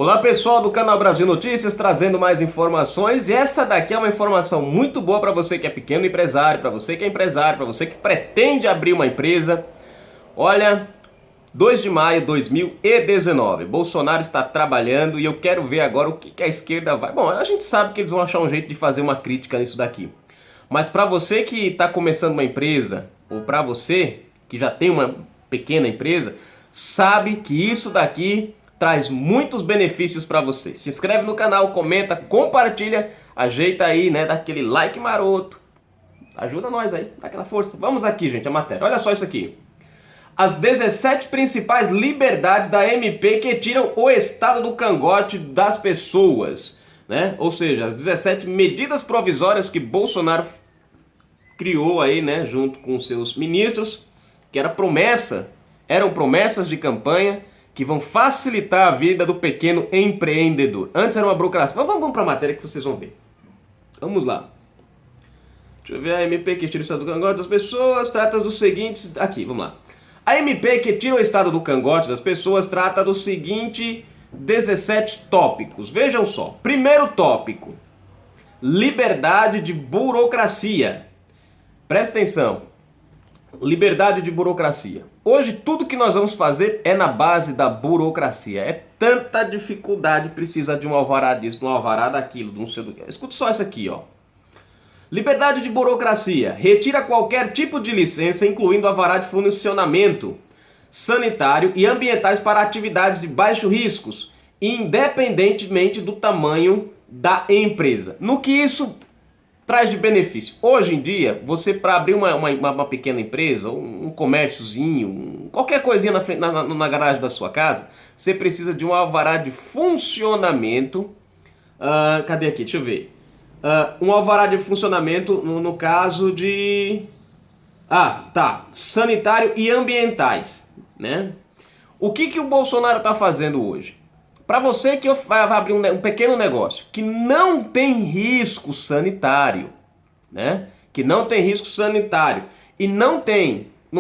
Olá pessoal do canal Brasil Notícias, trazendo mais informações, e essa daqui é uma informação muito boa para você que é pequeno empresário, para você que é empresário, para você que pretende abrir uma empresa. Olha, 2 de maio de 2019, Bolsonaro está trabalhando e eu quero ver agora o que a esquerda vai... Bom, a gente sabe que eles vão achar um jeito de fazer uma crítica nisso daqui, mas para você que está começando uma empresa, ou para você que já tem uma pequena empresa, sabe que isso daqui traz muitos benefícios para você. Se inscreve no canal, comenta, compartilha, ajeita aí, né, dá aquele like maroto. Ajuda nós aí, dá aquela força. Vamos aqui, gente, a matéria. Olha só isso aqui. As 17 principais liberdades da MP que tiram o estado do cangote das pessoas, né? Ou seja, as 17 medidas provisórias que Bolsonaro criou aí, né, junto com seus ministros, que eram promessas de campanha que vão facilitar a vida do pequeno empreendedor. Antes era uma burocracia. Vamos para a matéria que vocês vão ver. Vamos lá. Deixa eu ver a MP que tira o estado do cangote das pessoas, trata dos seguintes... Aqui, vamos lá. A MP que tira o estado do cangote das pessoas trata dos seguintes 17 tópicos. Vejam só. Primeiro tópico. Liberdade de burocracia. Presta atenção. Liberdade de burocracia. Hoje tudo que nós vamos fazer é na base da burocracia. É tanta dificuldade precisar de um alvará disso, de um alvará daquilo, de um seu... Escuta só isso aqui, ó. Liberdade de burocracia. Retira qualquer tipo de licença, incluindo alvará de funcionamento sanitário e ambientais para atividades de baixo riscos, independentemente do tamanho da empresa. No que isso traz de benefício? Hoje em dia, você para abrir uma pequena empresa, um comérciozinho, qualquer coisinha na garagem da sua casa, você precisa de um alvará de funcionamento. Cadê aqui? Deixa eu ver. Um alvará de funcionamento no caso de... sanitário e ambientais, né? O que o Bolsonaro está fazendo hoje? Para você que vai abrir um pequeno negócio que não tem risco sanitário, né? Que não tem risco sanitário e não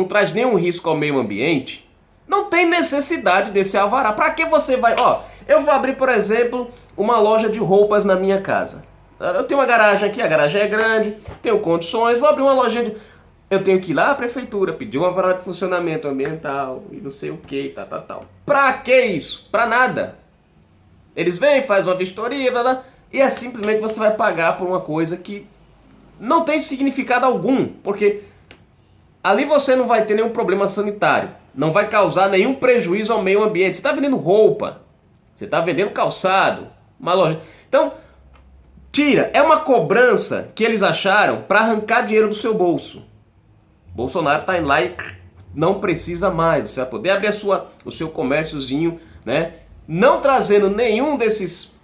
traz nenhum risco ao meio ambiente, não tem necessidade desse alvará. Para que você vai... eu vou abrir, por exemplo, uma loja de roupas na minha casa. Eu tenho uma garagem aqui, a garagem é grande, tenho condições, vou abrir uma lojinha de... Eu tenho que ir lá à prefeitura, pedir uma alvará de funcionamento ambiental e não sei o que, tal. Pra que isso? Pra nada. Eles vêm, fazem uma vistoria, e simplesmente você vai pagar por uma coisa que não tem significado algum, porque ali você não vai ter nenhum problema sanitário, não vai causar nenhum prejuízo ao meio ambiente. Você está vendendo roupa, você está vendendo calçado, uma loja. Então, tira, é uma cobrança que eles acharam para arrancar dinheiro do seu bolso. Bolsonaro está indo lá e não precisa mais. Você vai poder abrir o seu comérciozinho, né? Não trazendo nenhum desses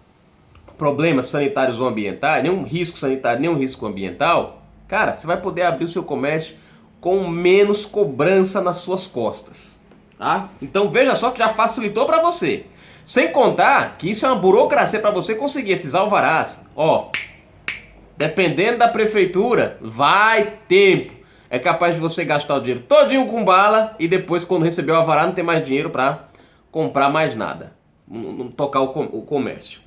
problemas sanitários ou ambientais, nenhum risco sanitário, nenhum risco ambiental. Cara, você vai poder abrir o seu comércio com menos cobrança nas suas costas, tá? Então veja só que já facilitou para você. Sem contar que isso é uma burocracia para você conseguir esses alvarás. Dependendo da prefeitura, vai tempo. É capaz de você gastar o dinheiro todinho com bala e depois, quando receber o alvará, não ter mais dinheiro para comprar mais nada. Não tocar o comércio.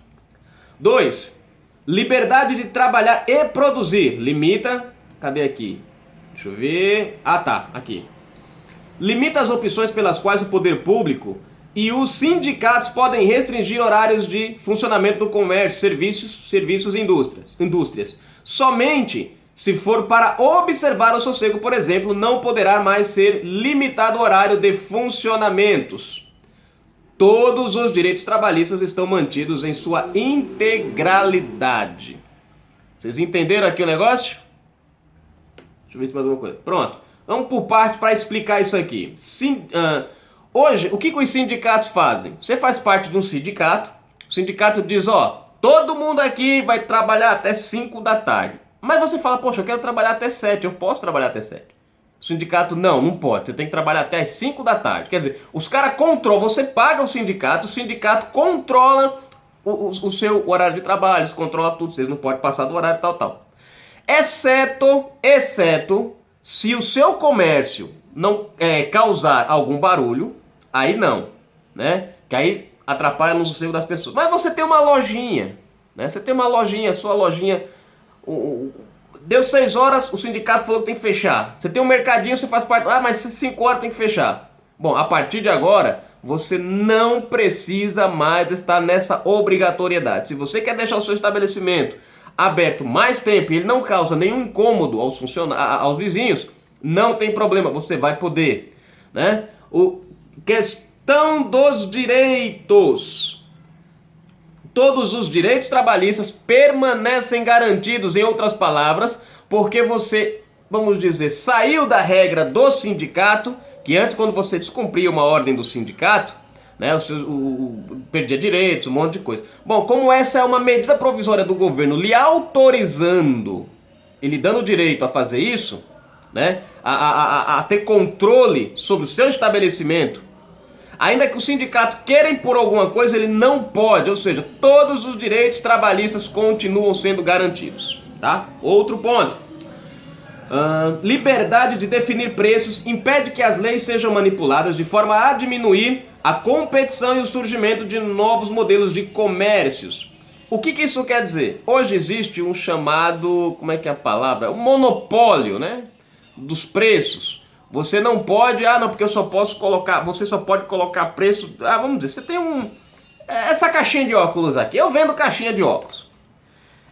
2. Liberdade de trabalhar e produzir. Limita... Cadê aqui? Deixa eu ver... aqui. Limita as opções pelas quais o poder público e os sindicatos podem restringir horários de funcionamento do comércio, serviços e indústrias. Somente se for para observar o sossego, por exemplo, não poderá mais ser limitado o horário de funcionamentos. Todos os direitos trabalhistas estão mantidos em sua integralidade. Vocês entenderam aqui o negócio? Deixa eu ver se mais alguma coisa. Pronto. Vamos por parte para explicar isso aqui. Hoje, o que os sindicatos fazem? Você faz parte de um sindicato. O sindicato diz, todo mundo aqui vai trabalhar até 5 da tarde. Mas você fala, poxa, eu quero trabalhar até 7, eu posso trabalhar até 7. O sindicato, não pode, você tem que trabalhar até as 5 da tarde. Quer dizer, os caras controlam, você paga o sindicato controla o seu horário de trabalho, eles controlam tudo, vocês não podem passar do horário tal. Exceto se o seu comércio não causar algum barulho, aí não, né? Que aí atrapalha no sossego das pessoas. Mas você tem uma lojinha, né? Você tem uma lojinha, sua lojinha, deu 6 horas, o sindicato falou que tem que fechar. Você tem um mercadinho, você faz parte, mas 5 horas tem que fechar. Bom, a partir de agora, você não precisa mais estar nessa obrigatoriedade. Se você quer deixar o seu estabelecimento aberto mais tempo e ele não causa nenhum incômodo aos vizinhos, não tem problema, você vai poder, né? Questão dos direitos. Todos os direitos trabalhistas permanecem garantidos, em outras palavras, porque você, vamos dizer, saiu da regra do sindicato, que antes, quando você descumpria uma ordem do sindicato, né, perdia direitos, um monte de coisa. Bom, como essa é uma medida provisória do governo lhe autorizando e lhe dando o direito a fazer isso, né, a ter controle sobre o seu estabelecimento, ainda que o sindicato queira impor alguma coisa, ele não pode, ou seja, todos os direitos trabalhistas continuam sendo garantidos, tá? Outro ponto. Liberdade de definir preços impede que as leis sejam manipuladas de forma a diminuir a competição e o surgimento de novos modelos de comércios. O que isso quer dizer? Hoje existe um chamado, como é que é a palavra? Um monopólio, né? Dos preços. Você não pode, não, porque eu só posso colocar, você só pode colocar preço, vamos dizer, você tem essa caixinha de óculos aqui, eu vendo caixinha de óculos.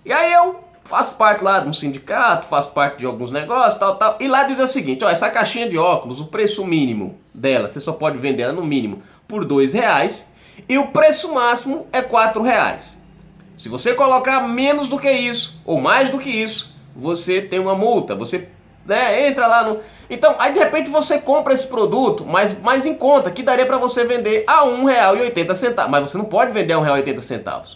E aí eu faço parte lá de um sindicato, faço parte de alguns negócios, tal, e lá diz o seguinte, ó, essa caixinha de óculos, o preço mínimo dela, você só pode vender ela no mínimo por R$2, e o preço máximo é R$4. Se você colocar menos do que isso, ou mais do que isso, você tem uma multa, você, né, entra lá no... Então, aí de repente você compra esse produto, mas mais em conta, que daria para você vender a R$1,80, mas você não pode vender a R$1,80.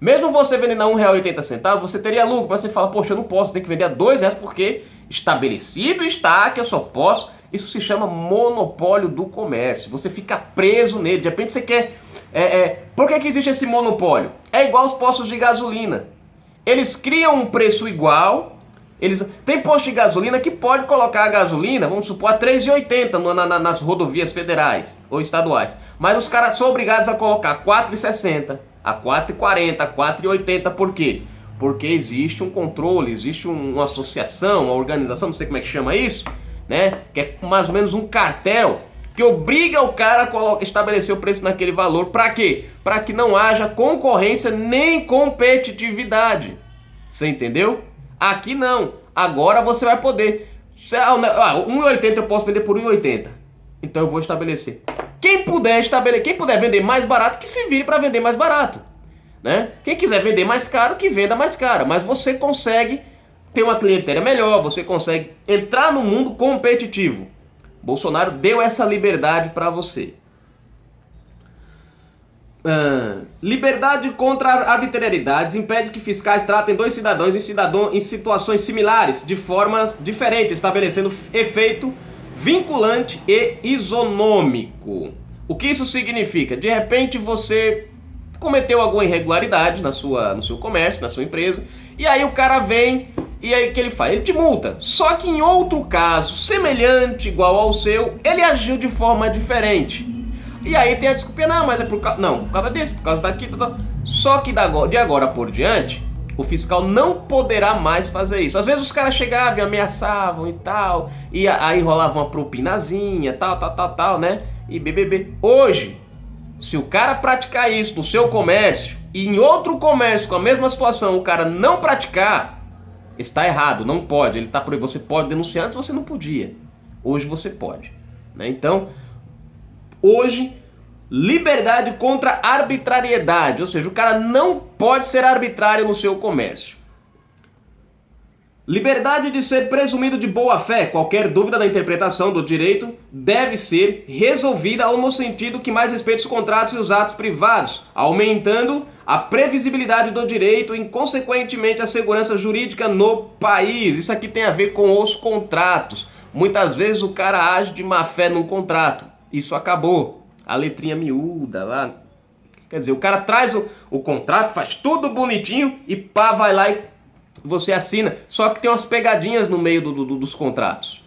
Mesmo você vendendo a R$1,80, você teria lucro, mas você fala, poxa, eu não posso, tem que vender a R$2 porque estabelecido está que eu só posso. Isso se chama monopólio do comércio. Você fica preso nele. De repente você quer... Por que existe esse monopólio? É igual aos postos de gasolina. Eles criam um preço igual. Tem posto de gasolina que pode colocar a gasolina, vamos supor, a R$3,80 nas rodovias federais ou estaduais. Mas os caras são obrigados a colocar R$4,60, a R$4,40, a R$4,80. Por quê? Porque existe um controle, existe uma associação, uma organização, não sei como é que chama isso, né? Que é mais ou menos um cartel que obriga o cara a estabelecer o preço naquele valor. Para quê? Para que não haja concorrência nem competitividade. Você entendeu? Aqui não. Agora você vai poder. R$1,80 eu posso vender por R$1,80. Então eu vou estabelecer. Quem puder vender mais barato, que se vire para vender mais barato, né? Quem quiser vender mais caro, que venda mais caro. Mas você consegue ter uma clientela melhor, você consegue entrar no mundo competitivo. Bolsonaro deu essa liberdade para você. Liberdade contra arbitrariedades impede que fiscais tratem dois cidadãos em situações similares, de formas diferentes, estabelecendo efeito vinculante e isonômico. O que isso significa? De repente você cometeu alguma irregularidade no seu comércio, na sua empresa, e aí o cara vem, e aí o que ele faz? Ele te multa. Só que em outro caso, semelhante, igual ao seu, ele agiu de forma diferente. E aí tem a desculpa, não, mas é por causa disso, por causa daqui, Só que de agora por diante, o fiscal não poderá mais fazer isso. Às vezes os caras chegavam e ameaçavam e tal, e aí rolava uma propinazinha, tal, né? E BBB. Hoje, se o cara praticar isso no seu comércio, e em outro comércio com a mesma situação, o cara não praticar, está errado, não pode. Ele está proibido. Você pode denunciar, antes você não podia. Hoje você pode, né? Então, hoje, liberdade contra arbitrariedade, ou seja, o cara não pode ser arbitrário no seu comércio. Liberdade de ser presumido de boa fé. Qualquer dúvida da interpretação do direito deve ser resolvida ou no sentido que mais respeite os contratos e os atos privados, aumentando a previsibilidade do direito e, consequentemente, a segurança jurídica no país. Isso aqui tem a ver com os contratos. Muitas vezes o cara age de má fé num contrato. Isso acabou. A letrinha miúda lá. Quer dizer, o cara traz o contrato, faz tudo bonitinho e pá, vai lá e você assina. Só que tem umas pegadinhas no meio dos contratos.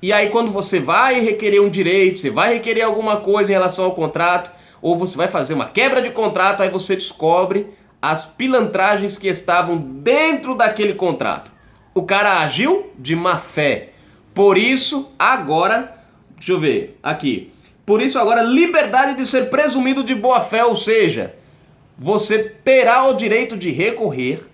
E aí quando você vai requerer um direito, você vai requerer alguma coisa em relação ao contrato, ou você vai fazer uma quebra de contrato, aí você descobre as pilantragens que estavam dentro daquele contrato. O cara agiu de má fé. Por isso, agora, deixa eu ver, aqui. Por isso, agora, liberdade de ser presumido de boa fé, ou seja, você terá o direito de recorrer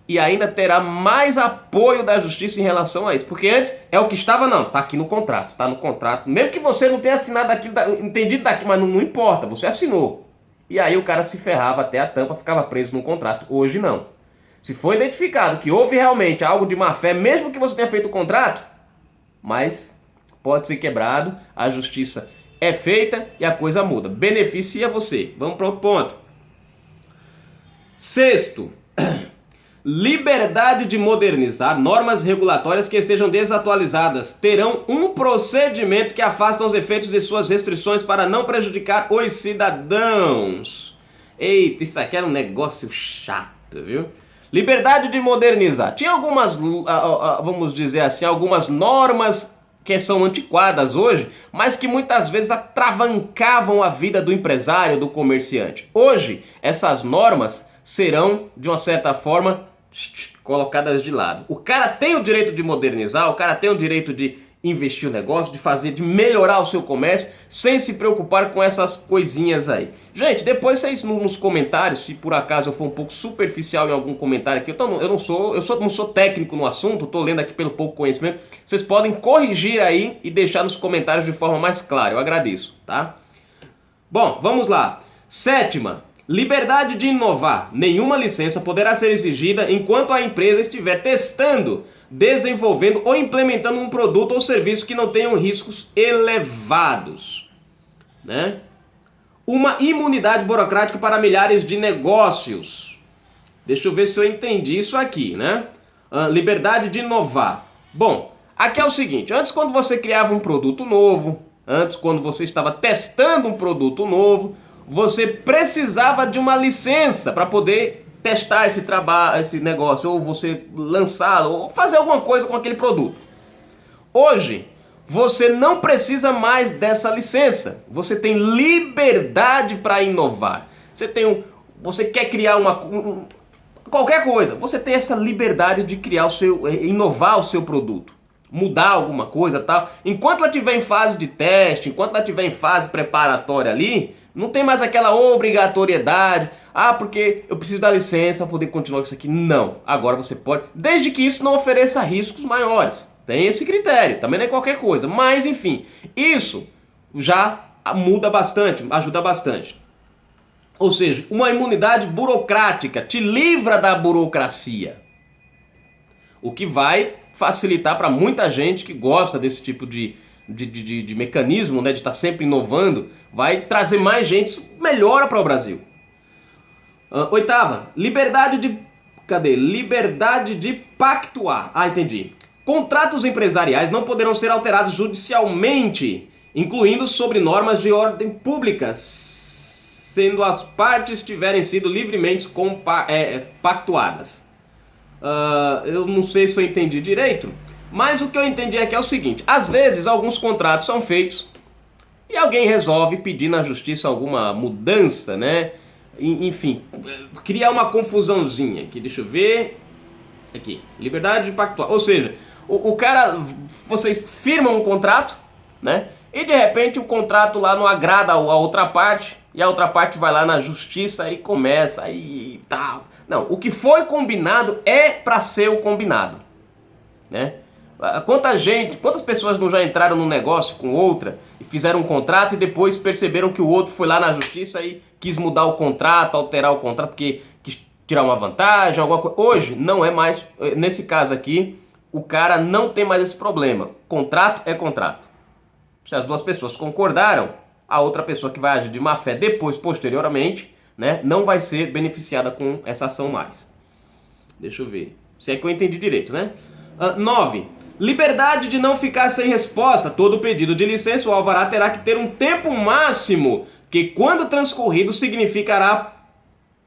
e ainda terá mais apoio da justiça em relação a isso. Porque antes é o que estava, não, tá aqui no contrato, tá no contrato. Mesmo que você não tenha assinado aquilo, entendido daqui, mas não importa, você assinou. E aí o cara se ferrava até a tampa, ficava preso no contrato. Hoje não. Se for identificado que houve realmente algo de má fé, mesmo que você tenha feito o contrato, mas pode ser quebrado, a justiça é feita e a coisa muda. Beneficia você. Vamos para outro ponto. Sexto, liberdade de modernizar normas regulatórias que estejam desatualizadas. Terão um procedimento que afasta os efeitos de suas restrições para não prejudicar os cidadãos. Eita, isso aqui era um negócio chato, viu? Liberdade de modernizar. Tinha algumas, vamos dizer assim, algumas normas que são antiquadas hoje, mas que muitas vezes atravancavam a vida do empresário, do comerciante. Hoje, essas normas serão, de uma certa forma, colocadas de lado. O cara tem o direito de modernizar, o cara tem o direito de investir no negócio, de fazer, de melhorar o seu comércio, sem se preocupar com essas coisinhas aí. Gente, depois vocês nos comentários, se por acaso eu for um pouco superficial em algum comentário aqui, eu não sou técnico no assunto, estou lendo aqui pelo pouco conhecimento, vocês podem corrigir aí e deixar nos comentários de forma mais clara, eu agradeço, tá? Bom, vamos lá. Sétima, liberdade de inovar. Nenhuma licença poderá ser exigida enquanto a empresa estiver testando, desenvolvendo ou implementando um produto ou serviço que não tenham riscos elevados, né? Uma imunidade burocrática para milhares de negócios. Deixa eu ver se eu entendi isso aqui, né? Liberdade de inovar. Bom, aqui é o seguinte, antes quando você criava um produto novo, antes quando você estava testando um produto novo, você precisava de uma licença para poder testar esse trabalho, esse negócio, ou você lançá-lo, ou fazer alguma coisa com aquele produto. Hoje, você não precisa mais dessa licença. Você tem liberdade para inovar. Você quer criar qualquer coisa. Você tem essa liberdade de criar inovar o seu produto, mudar alguma coisa, tal. Enquanto ela estiver em fase de teste, enquanto ela estiver em fase preparatória ali, não tem mais aquela obrigatoriedade. Porque eu preciso da licença para poder continuar isso aqui. Não. Agora você pode, desde que isso não ofereça riscos maiores. Tem esse critério. Também não é qualquer coisa. Mas, enfim, isso já muda bastante, ajuda bastante. Ou seja, uma imunidade burocrática te livra da burocracia. O que vai facilitar para muita gente que gosta desse tipo de mecanismo, né, de estar sempre inovando, vai trazer mais gente, isso melhora para o Brasil. Oitava, liberdade de pactuar. Entendi. Contratos empresariais não poderão ser alterados judicialmente, incluindo sobre normas de ordem pública, sendo as partes tiverem sido livremente pactuadas. Eu não sei se eu entendi direito, mas o que eu entendi aqui é o seguinte: às vezes alguns contratos são feitos e alguém resolve pedir na justiça alguma mudança, né? Enfim, criar uma confusãozinha aqui, deixa eu ver, aqui, liberdade de pactuar, ou seja, o cara, você firma um contrato, né, e de repente o contrato lá não agrada a outra parte, e a outra parte vai lá na justiça e começa, aí tal, não, o que foi combinado é para ser o combinado, né? Quantas pessoas não já entraram num negócio com outra e fizeram um contrato e depois perceberam que o outro foi lá na justiça e quis mudar o contrato, alterar o contrato porque quis tirar uma vantagem, alguma coisa. Hoje não é mais, nesse caso aqui, o cara não tem mais esse problema. Contrato é contrato. Se as duas pessoas concordaram, a outra pessoa que vai agir de má fé depois, posteriormente, né, não vai ser beneficiada com essa ação mais. Deixa eu ver. Se é que eu entendi direito, né? 9. Liberdade de não ficar sem resposta. Todo pedido de licença ou alvará terá que ter um tempo máximo, que quando transcorrido significará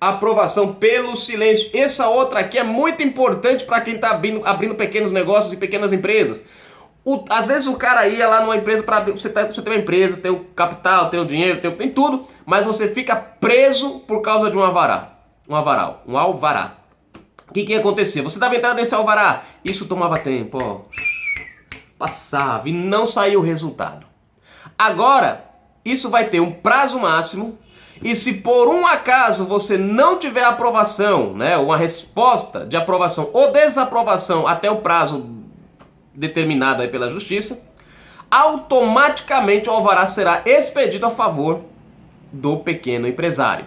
aprovação pelo silêncio. Essa outra aqui é muito importante para quem está abrindo pequenos negócios e pequenas empresas. Às vezes o cara ia lá numa empresa para abrir. Você tem uma empresa, tem o capital, tem o dinheiro, tem tudo, mas você fica preso por causa de um alvará. Um alvará. O que ia acontecer? Você dava entrada nesse alvará, isso tomava tempo, ó. Passava e não saía o resultado. Agora, isso vai ter um prazo máximo, e se por um acaso você não tiver aprovação, né, uma resposta de aprovação ou desaprovação até o prazo determinado aí pela justiça, automaticamente o alvará será expedido a favor do pequeno empresário,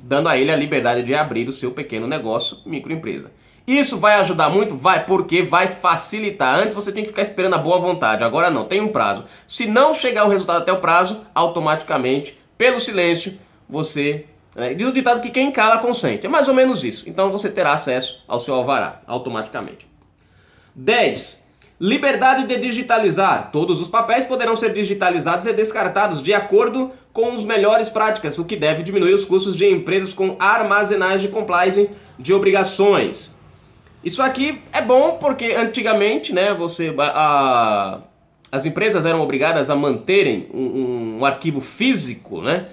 dando a ele a liberdade de abrir o seu pequeno negócio, microempresa. Isso vai ajudar muito? Vai, porque vai facilitar. Antes você tinha que ficar esperando a boa vontade, agora não, tem um prazo. Se não chegar o resultado até o prazo, automaticamente, pelo silêncio, você... diz o ditado que quem cala consente, é mais ou menos isso. Então você terá acesso ao seu alvará, automaticamente. 10. Liberdade de digitalizar. Todos os papéis poderão ser digitalizados e descartados de acordo com as melhores práticas, o que deve diminuir os custos de empresas com armazenagem de compliance de obrigações. Isso aqui é bom porque antigamente, né, as empresas eram obrigadas a manterem um arquivo físico, né,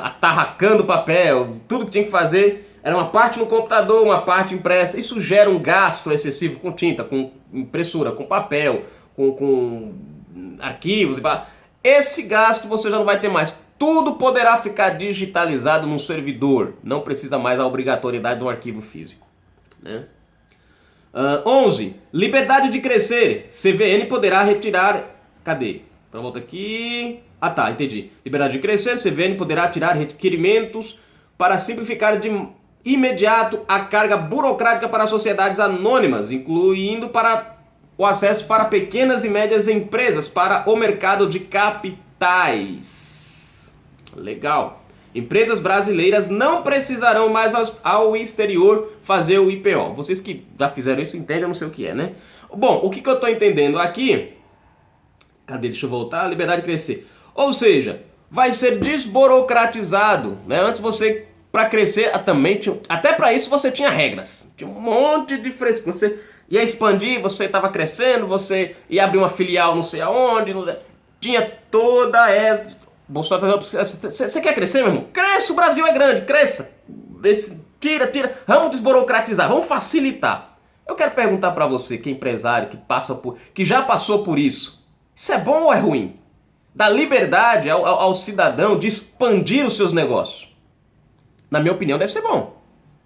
atarracando papel, tudo que tinha que fazer era uma parte no computador, uma parte impressa. Isso gera um gasto excessivo com tinta, com impressora, com papel, com arquivos. Esse gasto você já não vai ter mais. Tudo poderá ficar digitalizado num servidor. Não precisa mais a obrigatoriedade de um arquivo físico, né? 11. Liberdade de crescer. CVN poderá retirar... Cadê? Então volta aqui... Ah tá, entendi. Liberdade de crescer. CVN poderá tirar requerimentos para simplificar de imediato a carga burocrática para sociedades anônimas, incluindo para o acesso para pequenas e médias empresas para o mercado de capitais. Legal. Empresas brasileiras não precisarão mais ao exterior fazer o IPO. Vocês que já fizeram isso entendem, eu não sei o que é, né? Bom, o que eu estou entendendo aqui... Cadê? Deixa eu voltar. Liberdade de crescer. Ou seja, vai ser desburocratizado, né? Antes você... Para crescer, também até para isso você tinha regras. Tinha um monte de frescura. Você ia expandir, você estava crescendo, você ia abrir uma filial não sei aonde. Tinha toda essa... Bolsonaro, você quer crescer, meu irmão? Cresça, o Brasil é grande, cresça. Tira. Vamos desburocratizar, vamos facilitar. Eu quero perguntar para você, que é empresário, que já passou por isso. Isso é bom ou é ruim? Dar liberdade ao cidadão de expandir os seus negócios. Na minha opinião, deve ser bom.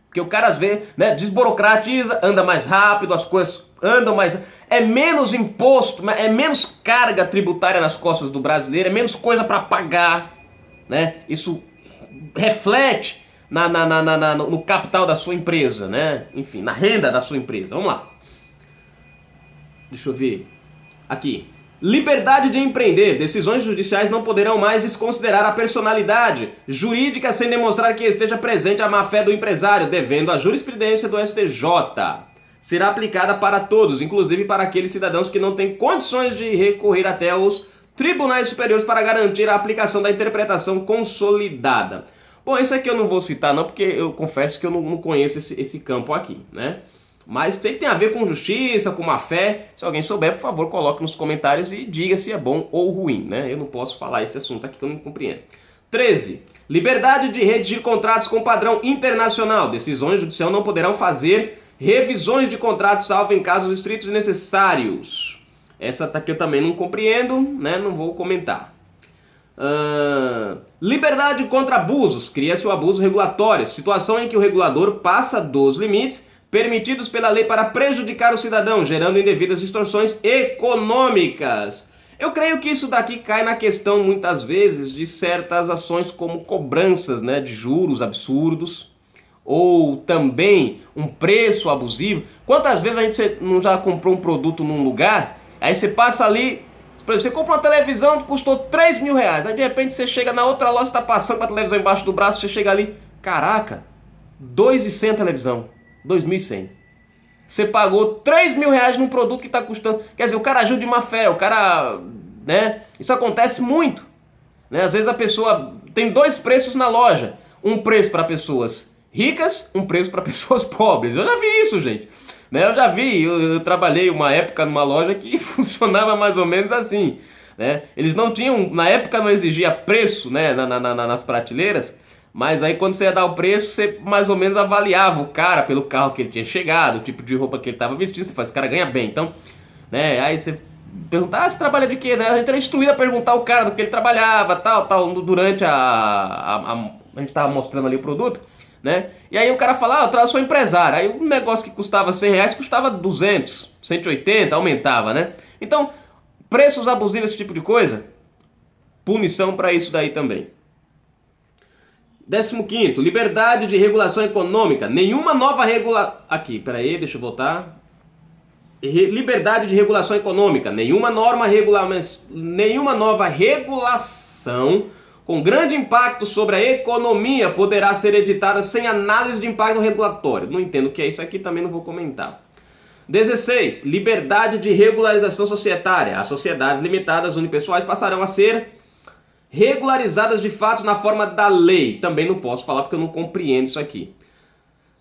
Porque o cara, às vezes, né, desburocratiza, anda mais rápido, as coisas andam mais... É menos imposto, é menos carga tributária nas costas do brasileiro, é menos coisa para pagar, né? Isso reflete no capital da sua empresa, né? Enfim, na renda da sua empresa. Vamos lá. Deixa eu ver. Aqui. Liberdade de empreender. Decisões judiciais não poderão mais desconsiderar a personalidade jurídica sem demonstrar que esteja presente a má-fé do empresário, devendo a jurisprudência do STJ. Será aplicada para todos, inclusive para aqueles cidadãos que não têm condições de recorrer até os tribunais superiores para garantir a aplicação da interpretação consolidada. Bom, esse aqui eu não vou citar não, porque eu confesso que eu não conheço esse campo aqui, né? Mas sei que tem a ver com justiça, com má fé. Se alguém souber, por favor, coloque nos comentários e diga se é bom ou ruim, né? Eu não posso falar esse assunto aqui que eu não compreendo. 13. Liberdade de redigir contratos com padrão internacional. Decisões judiciais não poderão fazer revisões de contratos, salvo em casos estritos e necessários. Essa aqui eu também não compreendo, né? Não vou comentar. Liberdade contra abusos. Cria-se o abuso regulatório. Situação em que o regulador passa dos limites permitidos pela lei para prejudicar o cidadão, gerando indevidas distorções econômicas. Eu creio que isso daqui cai na questão, muitas vezes, de certas ações como cobranças, né, de juros absurdos, ou também um preço abusivo. Quantas vezes a gente não já comprou um produto num lugar, aí você passa ali, por exemplo, você compra uma televisão que custou R$3.000, aí de repente você chega na outra loja, está passando com a televisão embaixo do braço, você chega ali, caraca, R$2.100 a televisão. 2.100. Você pagou R$3.000 num produto que está custando. Quer dizer, o cara agiu de má fé, o cara, né? Isso acontece muito, né? Às vezes a pessoa tem dois preços na loja: um preço para pessoas ricas, um preço para pessoas pobres. Eu já vi isso, gente. Né? Eu já vi, eu trabalhei uma época numa loja que funcionava mais ou menos assim. Né? Eles não tinham, na época não exigia preço, né, nas prateleiras, mas aí quando você ia dar o preço, você mais ou menos avaliava o cara pelo carro que ele tinha chegado, o tipo de roupa que ele estava vestindo, você fala, esse cara ganha bem, então, né, aí você pergunta, você trabalha de quê? Né? A gente era instruído a perguntar ao cara do que ele trabalhava, tal, durante a gente tava mostrando ali o produto, né? E aí o cara fala, eu sou empresário. Aí um negócio que custava R$ 100 custava 200, 180, aumentava, né? Então, preços abusivos, esse tipo de coisa, punição para isso daí também. 15º, liberdade de regulação econômica. Nenhuma nova Aqui, peraí, deixa eu voltar. Liberdade de regulação econômica. Nenhuma nova regulação com grande impacto sobre a economia poderá ser editada sem análise de impacto regulatório. Não entendo o que é isso aqui, também não vou comentar. 16. Liberdade de regularização societária. As sociedades limitadas unipessoais passarão a ser regularizadas de fato na forma da lei. Também não posso falar porque eu não compreendo isso aqui.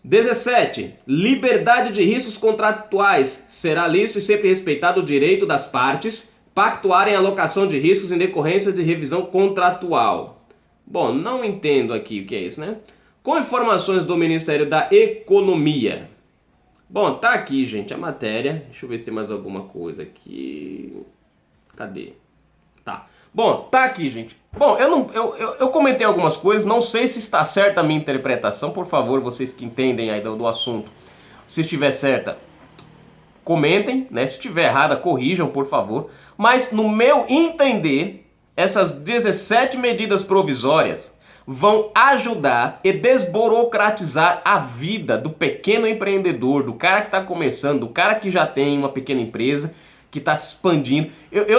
17. Liberdade de riscos contratuais. Será lícito e sempre respeitado o direito das partes pactuarem a alocação de riscos em decorrência de revisão contratual. Bom, não entendo aqui o que é isso, né? Com informações do Ministério da Economia. Bom, tá aqui, gente, a matéria. Deixa eu ver se tem mais alguma coisa aqui. Cadê? Tá. Bom, tá aqui, gente. Bom, eu comentei algumas coisas, não sei se está certa a minha interpretação. Por favor, vocês que entendem aí do assunto, se estiver certa, comentem, né? Se estiver errada, corrijam, por favor. Mas, no meu entender, essas 17 medidas provisórias vão ajudar e desburocratizar a vida do pequeno empreendedor, do cara que está começando, do cara que já tem uma pequena empresa, que está se expandindo.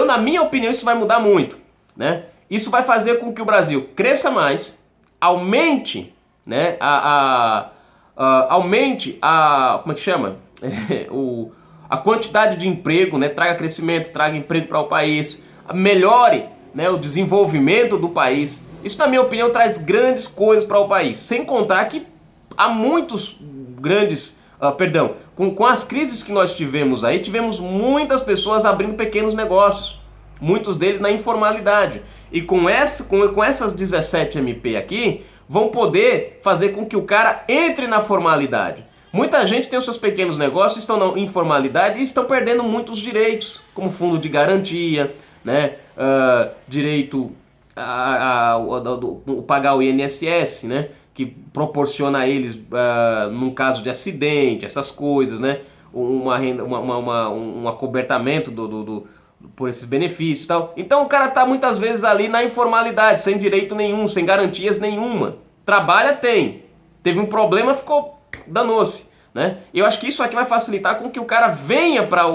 Na minha opinião, isso vai mudar muito, né? Isso vai fazer com que o Brasil cresça mais, aumente, né, aumente como é que chama? A quantidade de emprego, né, traga crescimento, traga emprego para o país, melhore, né, o desenvolvimento do país. Isso, na minha opinião, traz grandes coisas para o país. Sem contar que há muitos grandes... com as crises que nós tivemos aí, tivemos muitas pessoas abrindo pequenos negócios. Muitos deles na informalidade. E com essas 17 MP aqui, vão poder fazer com que o cara entre na formalidade. Muita gente tem os seus pequenos negócios, estão na informalidade e estão perdendo muitos direitos, como fundo de garantia, né? Direito a pagar o INSS, né? Que proporciona a eles, num caso de acidente, essas coisas, né? Um acobertamento por esses benefícios e tal. Então o cara tá muitas vezes ali na informalidade, sem direito nenhum, sem garantias nenhuma. Trabalha, teve um problema, danou-se, né? Eu acho que isso aqui vai facilitar com que o cara venha para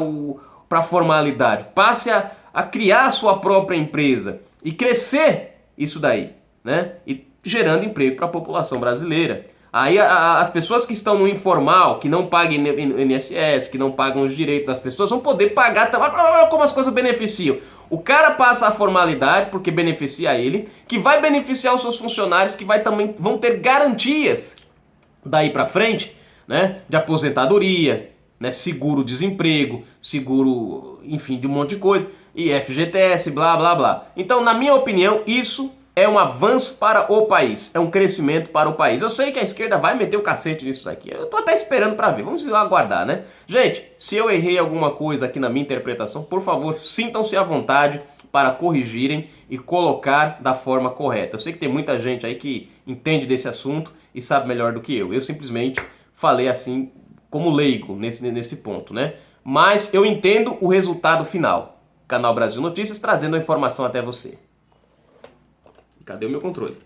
a formalidade, passe a criar a sua própria empresa e crescer isso daí, né? E gerando emprego para a população brasileira. Aí as pessoas que estão no informal, que não pagam INSS, que não pagam os direitos das pessoas, vão poder pagar também. Olha como as coisas beneficiam. O cara passa a formalidade porque beneficia ele, que vai beneficiar os seus funcionários, que vão ter garantias daí para frente, né, de aposentadoria, né, seguro-desemprego, seguro, enfim, de um monte de coisa, e FGTS, blá, blá, blá. Então, na minha opinião, isso é um avanço para o país, é um crescimento para o país. Eu sei que a esquerda vai meter o cacete nisso daqui, eu tô até esperando para ver, vamos aguardar, né? Gente, se eu errei alguma coisa aqui na minha interpretação, por favor, sintam-se à vontade para corrigirem e colocar da forma correta. Eu sei que tem muita gente aí que entende desse assunto e sabe melhor do que eu simplesmente falei assim como leigo nesse ponto, né? Mas eu entendo o resultado final. Canal Brasil Notícias trazendo a informação até você. Cadê o meu controle?